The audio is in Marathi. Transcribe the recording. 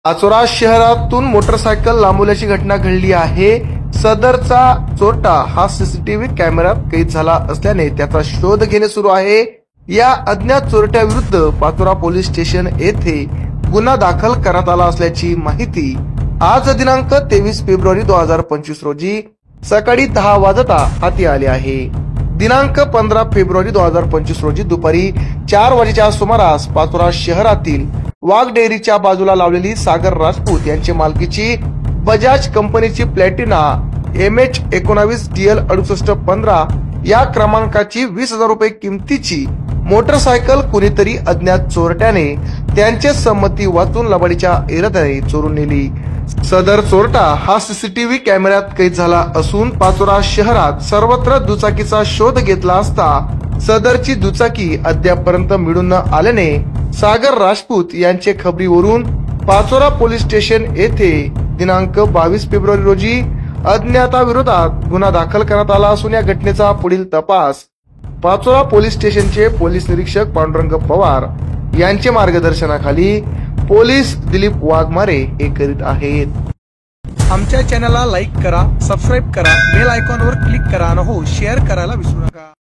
पाचोरा शहरातून मोटरसायकल लांबवल्याची घटना घडली आहे। सदरचा चोरटा हा सीसीटीव्ही कॅमेऱ्यात कैद झाला असल्याने त्याचा शोध घेणे सुरू आहे। या अज्ञात चोरट्याविरुद्ध पाचोरा पोलीस स्टेशन येथे गुन्हा दाखल करण्यात आला असल्याची माहिती आज दिनांक 23 फेब्रुवारी 2025 रोजी सकाळी 10 वाजता हाती आली आहे। दिनांक 15 फेब्रुवारी 2025 रोजी दुपारी 4 वाजेच्या सुमारास पाचोरा शहरातील वाघ डेअरीच्या बाजूला लावलेली सागर राजपूत यांची मालकीची बजाज कंपनीची प्लॅटिना MH19 DL 6815 या क्रमांकाची 20,000 रुपये किमतीची मोटरसायकल कुणीतरी अज्ञात चोरट्याने त्यांचे संमती वाचून लबाडीच्या इराद्याने चोरून नेली। सदर चोरटा हा सीसीटीव्ही कॅमेऱ्यात कैद झाला असून पाचोरा शहरात सर्वत्र दुचाकीचा शोध घेतला असता सदरची दुचाकी अद्यापर्यंत मिळून न आल्याने सागर राजपूत यांचे खबरीवरून पाचोरा पोलीस स्टेशन येथे दिनांक 22 फेब्रुवारी रोजी अज्ञाताविरोधात गुन्हा दाखल करण्यात आला असून या घटनेचा पुढील तपास पाचोरा पोलीस स्टेशनचे पोलीस निरीक्षक पांडुरंग पवार यांचे मार्गदर्शनाखाली पोलीस दिलीप वाघमारे हे करीत आहेत। आमच्या चॅनलला लाईक करा, सबस्क्राईब करा, बेल आयकॉनवर क्लिक करा आणि हो शेअर करायला विसरू नका।